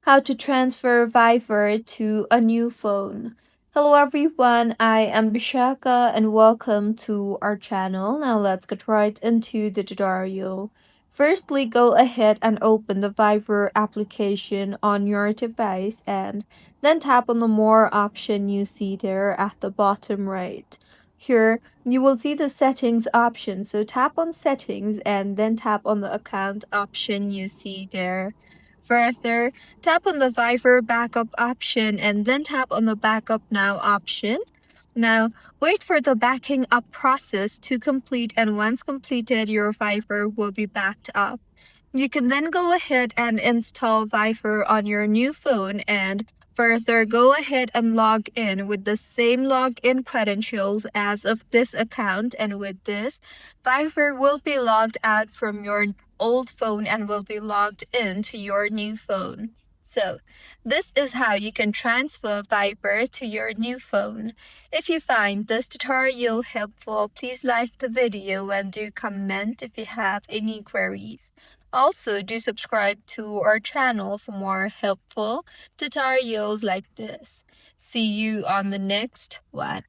how to transfer Viber to a new phone. Hello everyone, I am Bishaka and welcome to our channel. Now let's get right into the tutorial. Firstly, go ahead and open the Viber application on your device and then tap on the more option you see there at the bottom right. Here, you will see the settings option. So tap on settings and then tap on the account option you see there. Further, tap on the Viber backup option and then tap on the backup now option. Now, wait for the backing up process to complete, and once completed, your Viber will be backed up. You can then go ahead and install Viber on your new phone and further go ahead and log in with the same login credentials as of this account, and with this, Viber will be logged out from your old phone and will be logged into your new phone. So, this is how you can transfer Viber to your new phone. If you find this tutorial helpful, please like the video and do comment if you have any queries. Also, do subscribe to our channel for more helpful tutorials like this. See you on the next one.